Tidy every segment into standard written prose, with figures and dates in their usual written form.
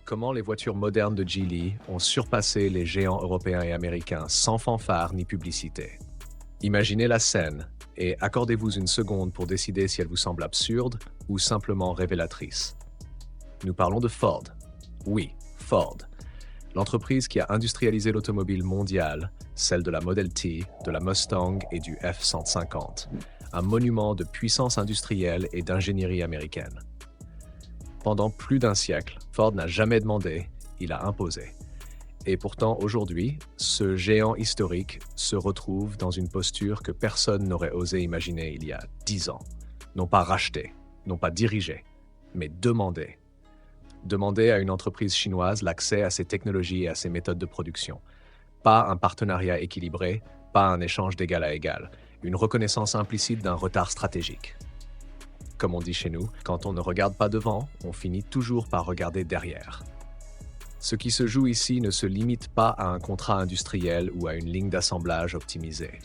Comment les voitures modernes de Geely ont surpassé les géants européens et américains sans fanfare ni publicité. Imaginez la scène et accordez-vous une seconde pour décider si elle vous semble absurde ou simplement révélatrice. Nous parlons de Ford. Oui, Ford. L'entreprise qui a industrialisé l'automobile mondiale, celle de la Model T, de la Mustang et du F-150. Un monument de puissance industrielle et d'ingénierie américaine. Pendant plus d'un siècle, Ford n'a jamais demandé, il a imposé. Et pourtant, aujourd'hui, ce géant historique se retrouve dans une posture que personne n'aurait osé imaginer il y a 10 ans. Non pas racheter, non pas diriger, mais demander. Demander à une entreprise chinoise l'accès à ses technologies et à ses méthodes de production. Pas un partenariat équilibré, pas un échange d'égal à égal, une reconnaissance implicite d'un retard stratégique. Comme on dit chez nous, quand on ne regarde pas devant, on finit toujours par regarder derrière. Ce qui se joue ici ne se limite pas à un contrat industriel ou à une ligne d'assemblage optimisée.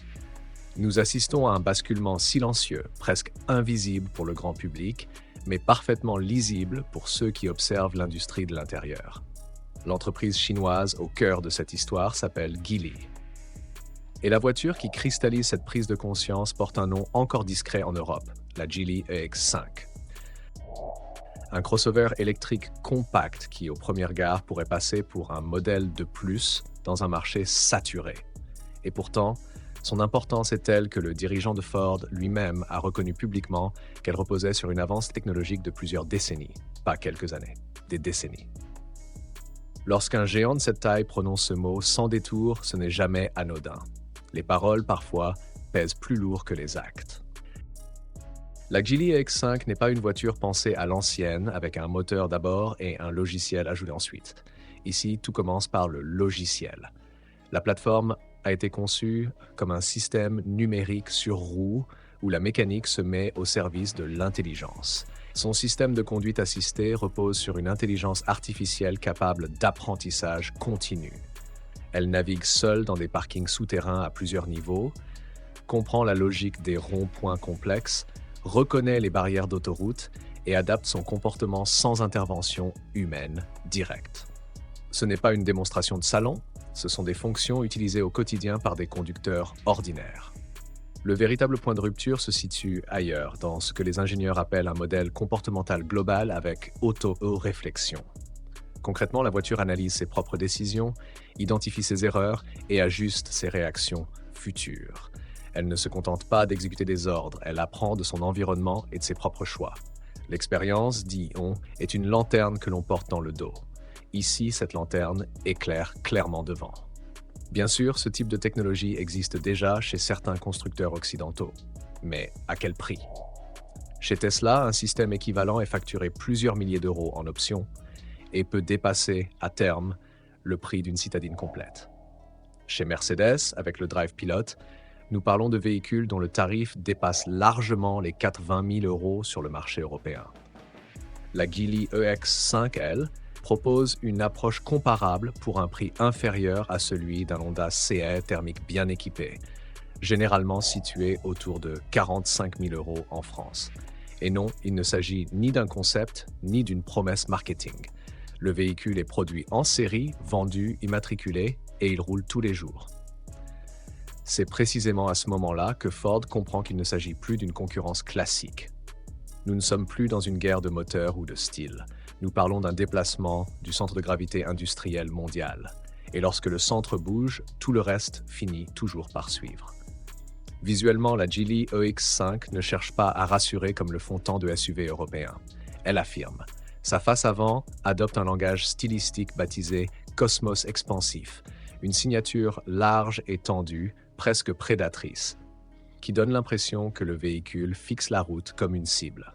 Nous assistons à un basculement silencieux, presque invisible pour le grand public, mais parfaitement lisible pour ceux qui observent l'industrie de l'intérieur. L'entreprise chinoise au cœur de cette histoire s'appelle Geely. Et la voiture qui cristallise cette prise de conscience porte un nom encore discret en Europe, la Geely EX5. Un crossover électrique compact qui, au premier regard, pourrait passer pour un modèle de plus dans un marché saturé. Et pourtant, son importance est telle que le dirigeant de Ford lui-même a reconnu publiquement qu'elle reposait sur une avance technologique de plusieurs décennies, pas quelques années, des décennies. Lorsqu'un géant de cette taille prononce ce mot sans détour, ce n'est jamais anodin. Les paroles, parfois, pèsent plus lourd que les actes. La Geely EX5 n'est pas une voiture pensée à l'ancienne, avec un moteur d'abord et un logiciel ajouté ensuite. Ici, tout commence par le logiciel. La plateforme a été conçue comme un système numérique sur roue où la mécanique se met au service de l'intelligence. Son système de conduite assistée repose sur une intelligence artificielle capable d'apprentissage continu. Elle navigue seule dans des parkings souterrains à plusieurs niveaux, comprend la logique des ronds-points complexes, reconnaît les barrières d'autoroute et adapte son comportement sans intervention humaine directe. Ce n'est pas une démonstration de salon, ce sont des fonctions utilisées au quotidien par des conducteurs ordinaires. Le véritable point de rupture se situe ailleurs, dans ce que les ingénieurs appellent un modèle comportemental global avec auto-réflexion. Concrètement, la voiture analyse ses propres décisions, identifie ses erreurs et ajuste ses réactions futures. Elle ne se contente pas d'exécuter des ordres, elle apprend de son environnement et de ses propres choix. L'expérience, dit-on, est une lanterne que l'on porte dans le dos. Ici, cette lanterne éclaire clairement devant. Bien sûr, ce type de technologie existe déjà chez certains constructeurs occidentaux. Mais à quel prix? Chez Tesla, un système équivalent est facturé plusieurs milliers d'euros en options et peut dépasser, à terme, le prix d'une citadine complète. Chez Mercedes, avec le Drive Pilot, nous parlons de véhicules dont le tarif dépasse largement les 80 000 euros sur le marché européen. La Geely EX5, elle, propose une approche comparable pour un prix inférieur à celui d'un Honda CR thermique bien équipé, généralement situé autour de 45 000 euros en France. Et non, il ne s'agit ni d'un concept, ni d'une promesse marketing. Le véhicule est produit en série, vendu, immatriculé, et il roule tous les jours. C'est précisément à ce moment-là que Ford comprend qu'il ne s'agit plus d'une concurrence classique. Nous ne sommes plus dans une guerre de moteur ou de style. Nous parlons d'un déplacement du centre de gravité industriel mondial. Et lorsque le centre bouge, tout le reste finit toujours par suivre. Visuellement, la Geely EX5 ne cherche pas à rassurer comme le font tant de SUV européens. Elle affirme. Sa face avant adopte un langage stylistique baptisé Cosmos expansif, une signature large et tendue, presque prédatrice, qui donne l'impression que le véhicule fixe la route comme une cible.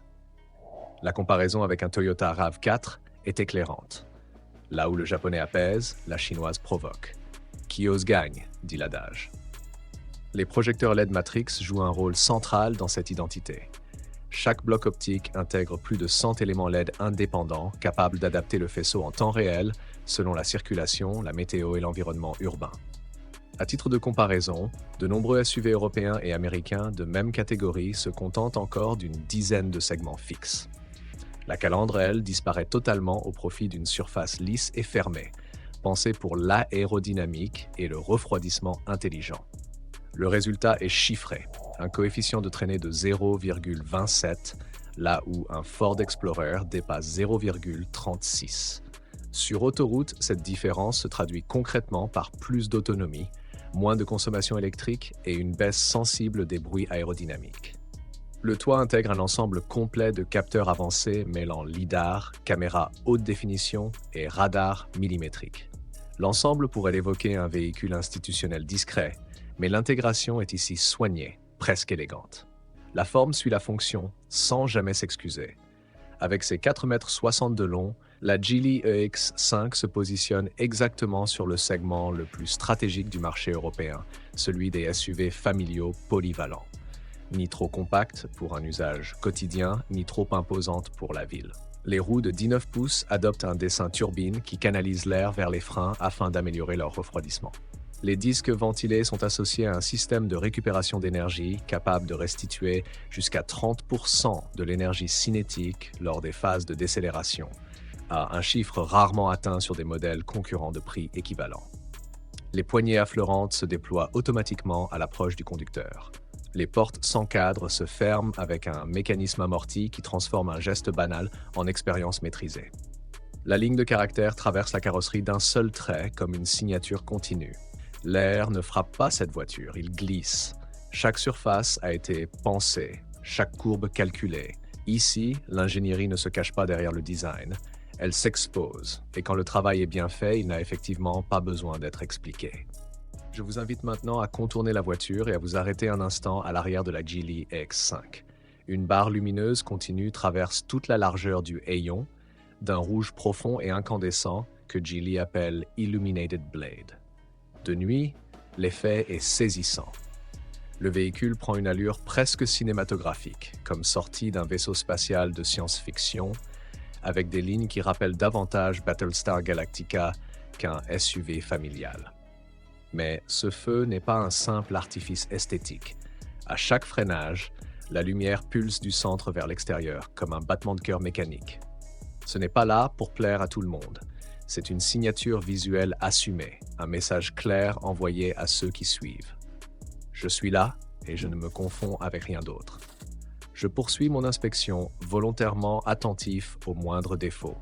La comparaison avec un Toyota RAV4 est éclairante. Là où le japonais apaise, la chinoise provoque. Qui ose gagne, dit l'adage. Les projecteurs LED Matrix jouent un rôle central dans cette identité. Chaque bloc optique intègre plus de 100 éléments LED indépendants capables d'adapter le faisceau en temps réel selon la circulation, la météo et l'environnement urbain. À titre de comparaison, de nombreux SUV européens et américains de même catégorie se contentent encore d'une dizaine de segments fixes. La calandre, elle, disparaît totalement au profit d'une surface lisse et fermée, pensée pour l'aérodynamique et le refroidissement intelligent. Le résultat est chiffré, un coefficient de traînée de 0,27, là où un Ford Explorer dépasse 0,36. Sur autoroute, cette différence se traduit concrètement par plus d'autonomie, moins de consommation électrique et une baisse sensible des bruits aérodynamiques. Le toit intègre un ensemble complet de capteurs avancés mêlant lidar, caméra haute définition et radar millimétrique. L'ensemble pourrait évoquer un véhicule institutionnel discret, mais l'intégration est ici soignée, presque élégante. La forme suit la fonction, sans jamais s'excuser. Avec ses 4,60 m de long, la Geely EX5 se positionne exactement sur le segment le plus stratégique du marché européen, celui des SUV familiaux polyvalents. Ni trop compacte pour un usage quotidien, ni trop imposante pour la ville. Les roues de 19 pouces adoptent un dessin turbine qui canalise l'air vers les freins afin d'améliorer leur refroidissement. Les disques ventilés sont associés à un système de récupération d'énergie capable de restituer jusqu'à 30% de l'énergie cinétique lors des phases de décélération, à un chiffre rarement atteint sur des modèles concurrents de prix équivalents. Les poignées affleurantes se déploient automatiquement à l'approche du conducteur. Les portes sans cadre se ferment avec un mécanisme amorti qui transforme un geste banal en expérience maîtrisée. La ligne de caractère traverse la carrosserie d'un seul trait comme une signature continue. L'air ne frappe pas cette voiture, il glisse. Chaque surface a été pensée, chaque courbe calculée. Ici, l'ingénierie ne se cache pas derrière le design. Elle s'expose, et quand le travail est bien fait, il n'a effectivement pas besoin d'être expliqué. Je vous invite maintenant à contourner la voiture et à vous arrêter un instant à l'arrière de la Geely EX5. Une barre lumineuse continue traverse toute la largeur du hayon, d'un rouge profond et incandescent que Geely appelle Illuminated Blade. De nuit, l'effet est saisissant. Le véhicule prend une allure presque cinématographique, comme sorti d'un vaisseau spatial de science-fiction, avec des lignes qui rappellent davantage Battlestar Galactica qu'un SUV familial. Mais ce feu n'est pas un simple artifice esthétique. À chaque freinage, la lumière pulse du centre vers l'extérieur, comme un battement de cœur mécanique. Ce n'est pas là pour plaire à tout le monde. C'est une signature visuelle assumée, un message clair envoyé à ceux qui suivent. Je suis là et je ne me confonds avec rien d'autre. Je poursuis mon inspection, volontairement attentif aux moindres défauts.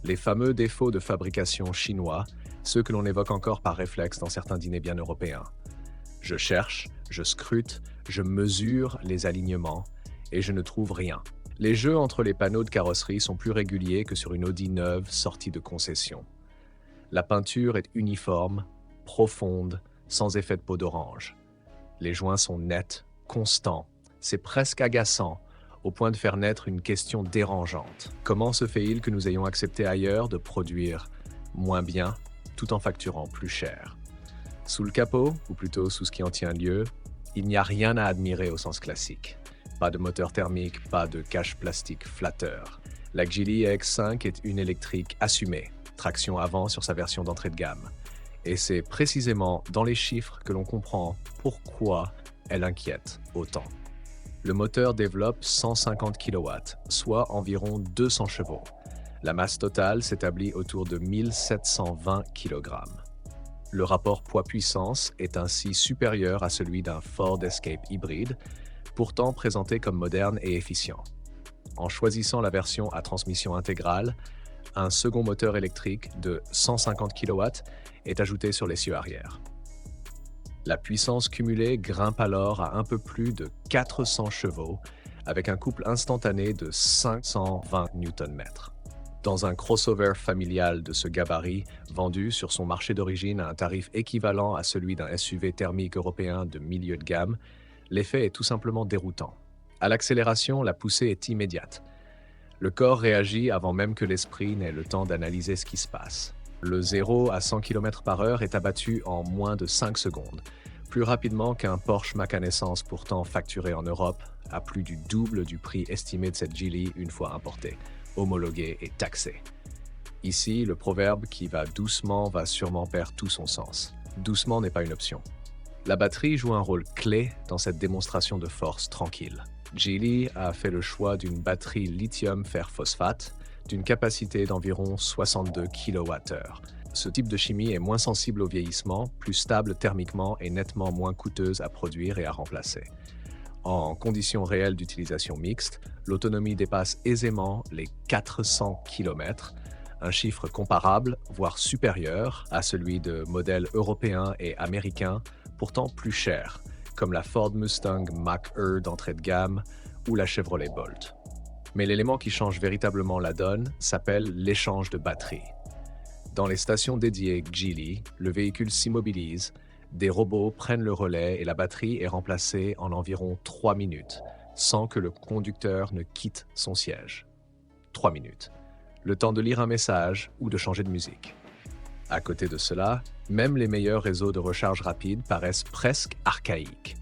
Les fameux défauts de fabrication chinois, ceux que l'on évoque encore par réflexe dans certains dîners bien européens. Je cherche, je scrute, je mesure les alignements et je ne trouve rien. Les jeux entre les panneaux de carrosserie sont plus réguliers que sur une Audi neuve sortie de concession. La peinture est uniforme, profonde, sans effet de peau d'orange. Les joints sont nets, constants. C'est presque agaçant, au point de faire naître une question dérangeante. Comment se fait-il que nous ayons accepté ailleurs de produire moins bien, tout en facturant plus cher? Sous le capot, ou plutôt sous ce qui en tient lieu, il n'y a rien à admirer au sens classique. Pas de moteur thermique, pas de cache plastique flatteur. La Geely EX5 est une électrique assumée, traction avant sur sa version d'entrée de gamme. Et c'est précisément dans les chiffres que l'on comprend pourquoi elle inquiète autant. Le moteur développe 150 kW, soit environ 200 chevaux. La masse totale s'établit autour de 1720 kg. Le rapport poids-puissance est ainsi supérieur à celui d'un Ford Escape hybride, pourtant présenté comme moderne et efficient. En choisissant la version à transmission intégrale, un second moteur électrique de 150 kW est ajouté sur l'essieu arrière. La puissance cumulée grimpe alors à un peu plus de 400 chevaux, avec un couple instantané de 520 Nm. Dans un crossover familial de ce gabarit, vendu sur son marché d'origine à un tarif équivalent à celui d'un SUV thermique européen de milieu de gamme, l'effet est tout simplement déroutant. À l'accélération, la poussée est immédiate. Le corps réagit avant même que l'esprit n'ait le temps d'analyser ce qui se passe. Le 0 à 100 km/h est abattu en moins de 5 secondes, plus rapidement qu'un Porsche Macan essence pourtant facturé en Europe, à plus du double du prix estimé de cette Geely une fois importée, homologuée et taxée. Ici, le proverbe qui va doucement va sûrement perdre tout son sens. Doucement n'est pas une option. La batterie joue un rôle clé dans cette démonstration de force tranquille. Geely a fait le choix d'une batterie lithium fer phosphate d'une capacité d'environ 62 kWh. Ce type de chimie est moins sensible au vieillissement, plus stable thermiquement et nettement moins coûteuse à produire et à remplacer. En conditions réelles d'utilisation mixte, l'autonomie dépasse aisément les 400 km, un chiffre comparable, voire supérieur, à celui de modèles européens et américains, pourtant plus chers, comme la Ford Mustang Mach-E d'entrée de gamme ou la Chevrolet Bolt. Mais l'élément qui change véritablement la donne s'appelle l'échange de batterie. Dans les stations dédiées Geely, le véhicule s'immobilise, des robots prennent le relais et la batterie est remplacée en environ 3 minutes, sans que le conducteur ne quitte son siège. 3 minutes. Le temps de lire un message ou de changer de musique. À côté de cela, même les meilleurs réseaux de recharge rapide paraissent presque archaïques.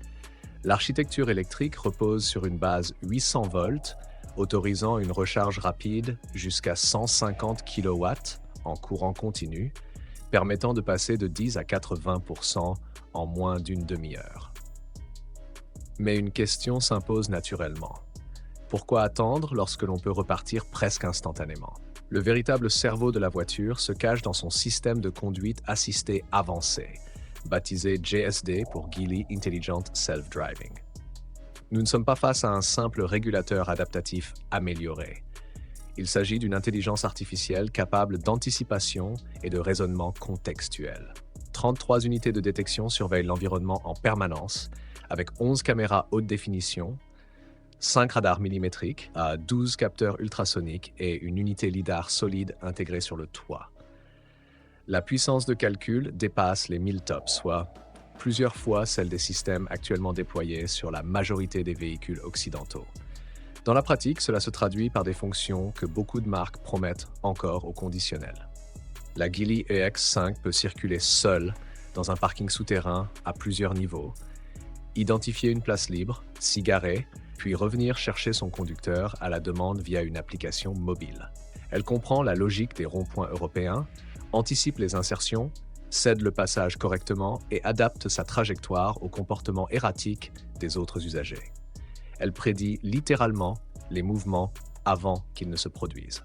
L'architecture électrique repose sur une base 800 volts, autorisant une recharge rapide jusqu'à 150 kW en courant continu, permettant de passer de 10 à 80% en moins d'une demi-heure. Mais une question s'impose naturellement. Pourquoi attendre lorsque l'on peut repartir presque instantanément? Le véritable cerveau de la voiture se cache dans son système de conduite assistée avancé, baptisé GSD pour Geely Intelligent Self-Driving. Nous ne sommes pas face à un simple régulateur adaptatif amélioré. Il s'agit d'une intelligence artificielle capable d'anticipation et de raisonnement contextuel. 33 unités de détection surveillent l'environnement en permanence, avec 11 caméras haute définition, 5 radars millimétriques, 12 capteurs ultrasoniques et une unité LiDAR solide intégrée sur le toit. La puissance de calcul dépasse les 1000 tops, soit plusieurs fois celle des systèmes actuellement déployés sur la majorité des véhicules occidentaux. Dans la pratique, cela se traduit par des fonctions que beaucoup de marques promettent encore au conditionnel. La Geely EX5 peut circuler seule dans un parking souterrain à plusieurs niveaux, identifier une place libre, s'y garer, puis revenir chercher son conducteur à la demande via une application mobile. Elle comprend la logique des ronds-points européens, anticipe les insertions, cède le passage correctement et adapte sa trajectoire au comportement erratique des autres usagers. Elle prédit littéralement les mouvements avant qu'ils ne se produisent.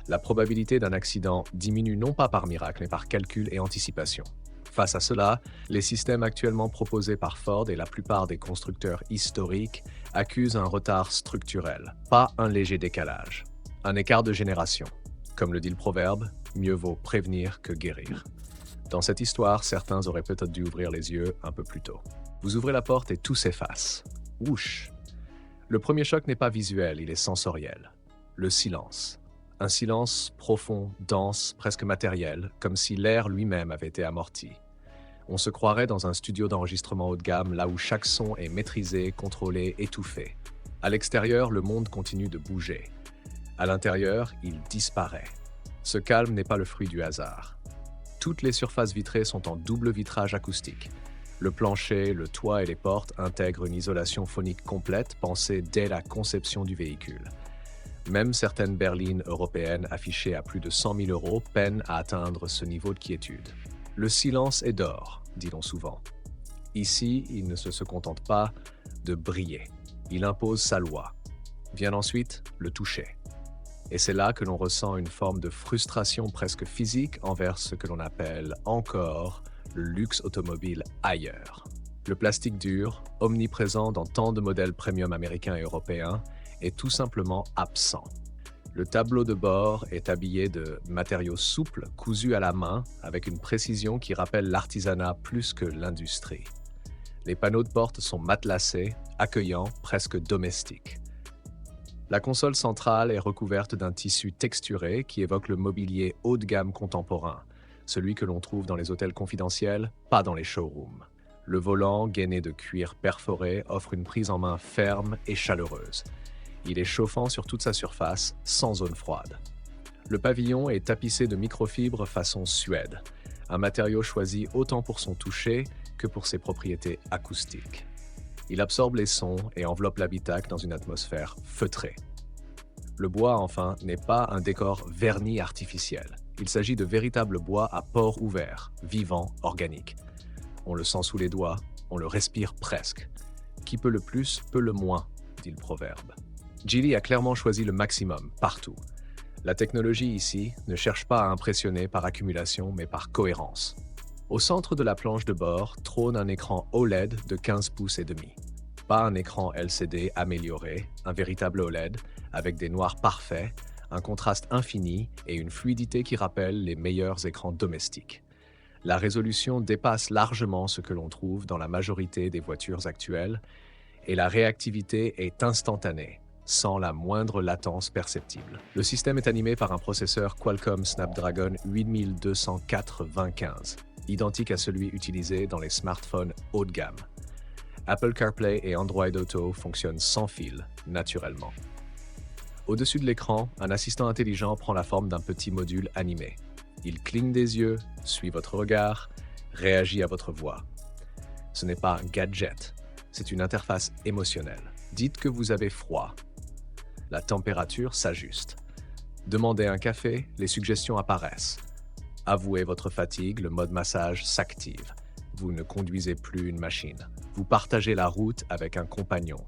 La probabilité d'un accident diminue non pas par miracle, mais par calcul et anticipation. Face à cela, les systèmes actuellement proposés par Ford et la plupart des constructeurs historiques accusent un retard structurel, pas un léger décalage. Un écart de génération. Comme le dit le proverbe, mieux vaut prévenir que guérir. Dans cette histoire, certains auraient peut-être dû ouvrir les yeux un peu plus tôt. Vous ouvrez la porte et tout s'efface. Ouch! Le premier choc n'est pas visuel, il est sensoriel. Le silence. Un silence profond, dense, presque matériel, comme si l'air lui-même avait été amorti. On se croirait dans un studio d'enregistrement haut de gamme, là où chaque son est maîtrisé, contrôlé, étouffé. À l'extérieur, le monde continue de bouger. À l'intérieur, il disparaît. Ce calme n'est pas le fruit du hasard. Toutes les surfaces vitrées sont en double vitrage acoustique. Le plancher, le toit et les portes intègrent une isolation phonique complète pensée dès la conception du véhicule. Même certaines berlines européennes affichées à plus de 100 000 € peinent à atteindre ce niveau de quiétude. Le silence est d'or, dit-on souvent. Ici, il ne se contente pas de briller. Il impose sa loi. Vient ensuite le toucher. Et c'est là que l'on ressent une forme de frustration presque physique envers ce que l'on appelle encore le luxe automobile ailleurs. Le plastique dur, omniprésent dans tant de modèles premium américains et européens, est tout simplement absent. Le tableau de bord est habillé de matériaux souples cousus à la main avec une précision qui rappelle l'artisanat plus que l'industrie. Les panneaux de porte sont matelassés, accueillants, presque domestiques. La console centrale est recouverte d'un tissu texturé qui évoque le mobilier haut de gamme contemporain, celui que l'on trouve dans les hôtels confidentiels, pas dans les showrooms. Le volant, gainé de cuir perforé, offre une prise en main ferme et chaleureuse. Il est chauffant sur toute sa surface, sans zone froide. Le pavillon est tapissé de microfibres façon Suède, un matériau choisi autant pour son toucher que pour ses propriétés acoustiques. Il absorbe les sons et enveloppe l'habitacle dans une atmosphère feutrée. Le bois, enfin, n'est pas un décor verni artificiel. Il s'agit de véritables bois à pores ouverts, vivants, organiques. On le sent sous les doigts, on le respire presque. Qui peut le plus, peut le moins. dit le proverbe. Geely a clairement choisi le maximum, partout. La technologie ici ne cherche pas à impressionner par accumulation, mais par cohérence. Au centre de la planche de bord trône un écran OLED de 15 pouces et demi. Pas un écran LCD amélioré, un véritable OLED avec des noirs parfaits, un contraste infini et une fluidité qui rappelle les meilleurs écrans domestiques. La résolution dépasse largement ce que l'on trouve dans la majorité des voitures actuelles et la réactivité est instantanée, sans la moindre latence perceptible. Le système est animé par un processeur Qualcomm Snapdragon 8204-2015, identique à celui utilisé dans les smartphones haut de gamme. Apple CarPlay et Android Auto fonctionnent sans fil, naturellement. Au-dessus de l'écran, un assistant intelligent prend la forme d'un petit module animé. Il cligne des yeux, suit votre regard, réagit à votre voix. Ce n'est pas un gadget, c'est une interface émotionnelle. Dites que vous avez froid. La température s'ajuste. Demandez un café, les suggestions apparaissent. Avouez votre fatigue, le mode massage s'active. Vous ne conduisez plus une machine. Vous partagez la route avec un compagnon.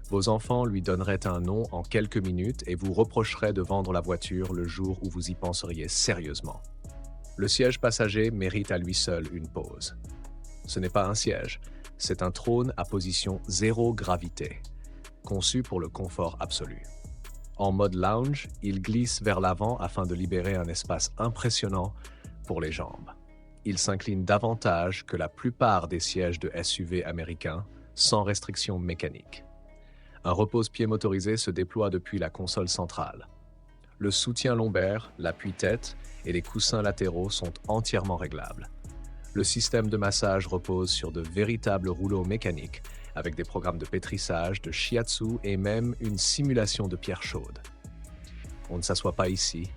Vos enfants lui donneraient un nom en quelques minutes et vous reprocheraient de vendre la voiture le jour où vous y penseriez sérieusement. Le siège passager mérite à lui seul une pause. Ce n'est pas un siège, c'est un trône à position zéro gravité, conçu pour le confort absolu. En mode lounge, il glisse vers l'avant afin de libérer un espace impressionnant pour les jambes. Il s'incline davantage que la plupart des sièges de SUV américains, sans restriction mécanique. Un repose-pied motorisé se déploie depuis la console centrale. Le soutien lombaire, l'appui-tête et les coussins latéraux sont entièrement réglables. Le système de massage repose sur de véritables rouleaux mécaniques avec des programmes de pétrissage, de shiatsu et même une simulation de pierre chaude. On ne s'assoit pas ici,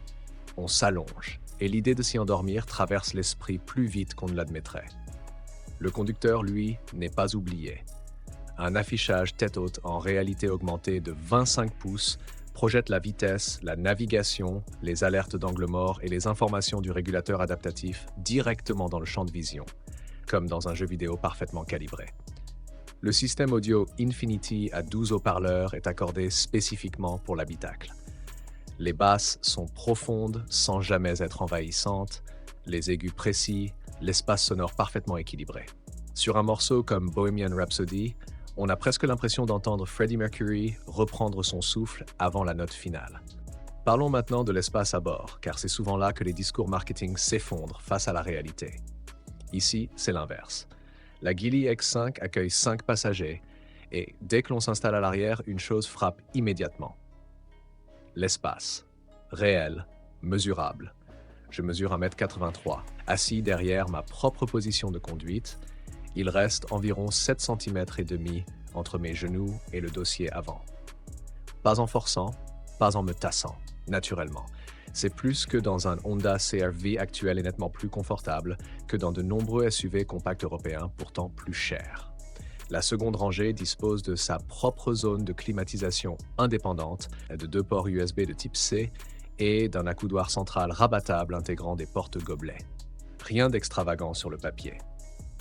on s'allonge. Et l'idée de s'y endormir traverse l'esprit plus vite qu'on ne l'admettrait. Le conducteur, lui, n'est pas oublié. Un affichage tête-haute en réalité augmentée de 25 pouces projette la vitesse, la navigation, les alertes d'angle mort et les informations du régulateur adaptatif directement dans le champ de vision, comme dans un jeu vidéo parfaitement calibré. Le système audio Infinity à 12 haut-parleurs est accordé spécifiquement pour l'habitacle. Les basses sont profondes sans jamais être envahissantes, les aigus précis, l'espace sonore parfaitement équilibré. Sur un morceau comme Bohemian Rhapsody, on a presque l'impression d'entendre Freddie Mercury reprendre son souffle avant la note finale. Parlons maintenant de l'espace à bord, car c'est souvent là que les discours marketing s'effondrent face à la réalité. Ici, c'est l'inverse. La Geely X5 accueille 5 passagers et dès que l'on s'installe à l'arrière, une chose frappe immédiatement. L'espace. Réel, mesurable. Je mesure 1,83 m. Assis derrière ma propre position de conduite, il reste environ 7,5 cm entre mes genoux et le dossier avant. Pas en forçant, pas en me tassant, naturellement. C'est plus que dans un Honda CR-V actuel et nettement plus confortable que dans de nombreux SUV compacts européens pourtant plus chers. La seconde rangée dispose de sa propre zone de climatisation indépendante, de 2 ports USB de type C et d'un accoudoir central rabattable intégrant des porte-gobelets. Rien d'extravagant sur le papier.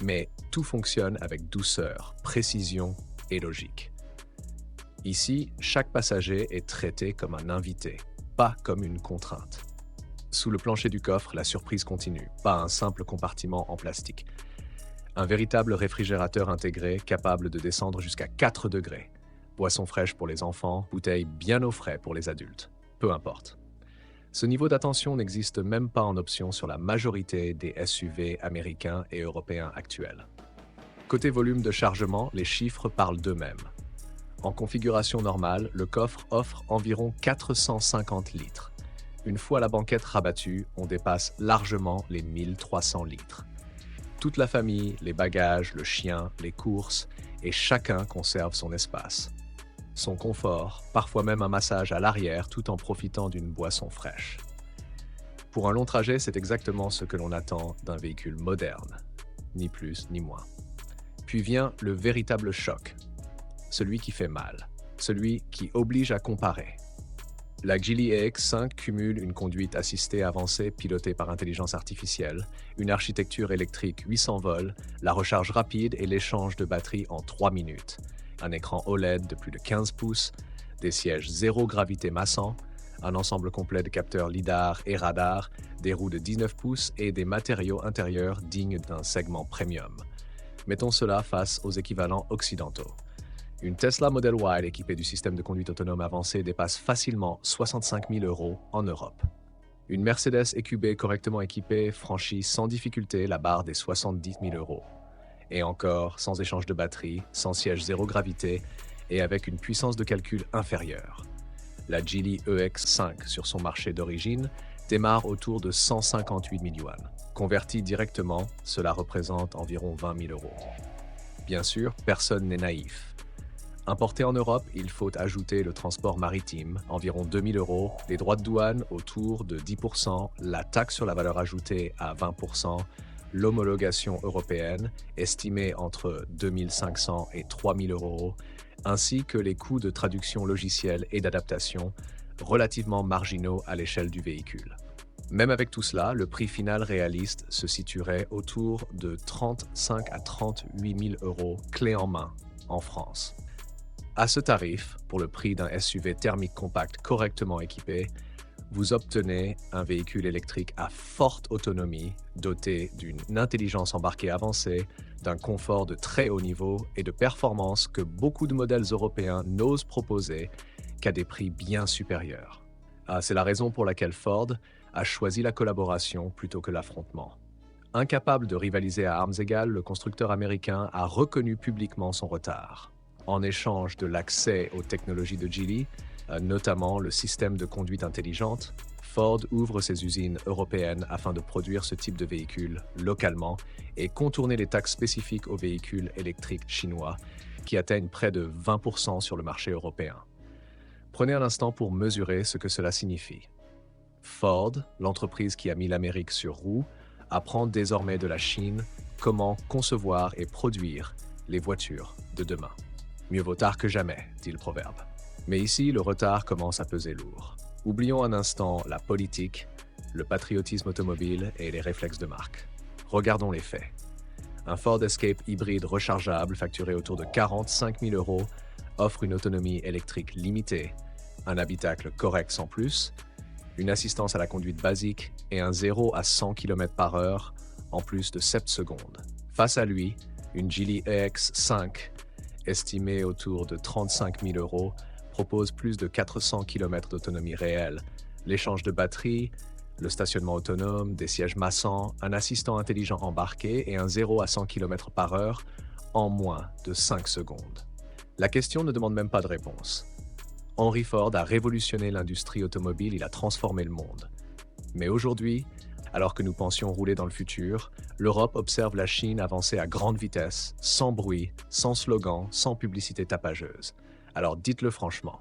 Mais tout fonctionne avec douceur, précision et logique. Ici, chaque passager est traité comme un invité, pas comme une contrainte. Sous le plancher du coffre, la surprise continue, pas un simple compartiment en plastique. Un véritable réfrigérateur intégré capable de descendre jusqu'à 4 degrés. Boissons fraîches pour les enfants, bouteilles bien au frais pour les adultes. Peu importe. Ce niveau d'attention n'existe même pas en option sur la majorité des SUV américains et européens actuels. Côté volume de chargement, les chiffres parlent d'eux-mêmes. En configuration normale, le coffre offre environ 450 litres. Une fois la banquette rabattue, on dépasse largement les 1300 litres. Toute la famille, les bagages, le chien, les courses, et chacun conserve son espace. Son confort, parfois même un massage à l'arrière tout en profitant d'une boisson fraîche. Pour un long trajet, c'est exactement ce que l'on attend d'un véhicule moderne, ni plus ni moins. Puis vient le véritable choc, celui qui fait mal, celui qui oblige à comparer. La Geely EX5 cumule une conduite assistée avancée pilotée par intelligence artificielle, une architecture électrique 800 volts, la recharge rapide et l'échange de batterie en 3 minutes. un écran OLED de plus de 15 pouces, des sièges zéro gravité massants, un ensemble complet de capteurs LiDAR et radar, des roues de 19 pouces et des matériaux intérieurs dignes d'un segment premium. Mettons cela face aux équivalents occidentaux. Une Tesla Model Y équipée du système de conduite autonome avancé dépasse facilement 65 000 € en Europe. Une Mercedes EQB correctement équipée franchit sans difficulté la barre des 70 000 €. Et encore, sans échange de batterie, sans siège zéro gravité et avec une puissance de calcul inférieure. La Geely EX5 sur son marché d'origine démarre autour de 158 000 yuan. Converti directement, cela représente environ 20 000 €. Bien sûr, personne n'est naïf. Importé en Europe, il faut ajouter le transport maritime, environ 2 000 €, les droits de douane autour de 10%, la taxe sur la valeur ajoutée à 20%, l'homologation européenne, estimée entre 2 500 et 3 000 €, ainsi que les coûts de traduction logicielle et d'adaptation, relativement marginaux à l'échelle du véhicule. Même avec tout cela, le prix final réaliste se situerait autour de 35 à 38 000 € clé en main en France. À ce tarif, pour le prix d'un SUV thermique compact correctement équipé, vous obtenez un véhicule électrique à forte autonomie, doté d'une intelligence embarquée avancée, d'un confort de très haut niveau et de performances que beaucoup de modèles européens n'osent proposer qu'à des prix bien supérieurs. C'est la raison pour laquelle Ford a choisi la collaboration plutôt que l'affrontement. Incapable de rivaliser à armes égales, le constructeur américain a reconnu publiquement son retard. En échange de l'accès aux technologies de Geely, notamment le système de conduite intelligente, Ford ouvre ses usines européennes afin de produire ce type de véhicule localement et contourner les taxes spécifiques aux véhicules électriques chinois qui atteignent près de 20% sur le marché européen. Prenez un instant pour mesurer ce que cela signifie. Ford, l'entreprise qui a mis l'Amérique sur roue, apprend désormais de la Chine comment concevoir et produire les voitures de demain. Mieux vaut tard que jamais, dit le proverbe. Mais ici, le retard commence à peser lourd. Oublions un instant la politique, le patriotisme automobile et les réflexes de marque. Regardons les faits. Un Ford Escape hybride rechargeable facturé autour de 45 000 € offre une autonomie électrique limitée, un habitacle correct sans plus, une assistance à la conduite basique et un 0 à 100 km/h en plus de 7 secondes. Face à lui, une Geely EX5 estimée autour de 35 000 €, propose plus de 400 km d'autonomie réelle, l'échange de batterie, le stationnement autonome, des sièges massants, un assistant intelligent embarqué et un 0 à 100 km/h en moins de 5 secondes. La question ne demande même pas de réponse. Henry Ford a révolutionné l'industrie automobile, il a transformé le monde. Mais aujourd'hui, alors que nous pensions rouler dans le futur, l'Europe observe la Chine avancer à grande vitesse, sans bruit, sans slogan, sans publicité tapageuse. Alors dites-le franchement,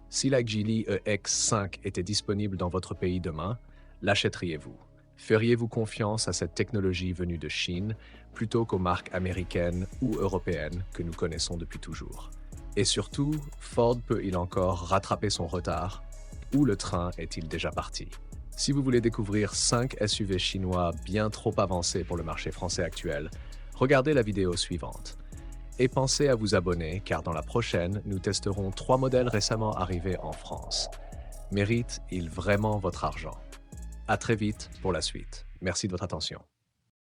si la Geely EX5 était disponible dans votre pays demain, l'achèteriez-vous? Feriez-vous confiance à cette technologie venue de Chine plutôt qu'aux marques américaines ou européennes que nous connaissons depuis toujours? Et surtout, Ford peut-il encore rattraper son retard? Ou le train est-il déjà parti? Si vous voulez découvrir 5 SUV chinois bien trop avancés pour le marché français actuel, regardez la vidéo suivante. Et pensez à vous abonner car dans la prochaine, nous testerons 3 modèles récemment arrivés en France. Mérite-t-il vraiment votre argent? À très vite pour la suite. Merci de votre attention.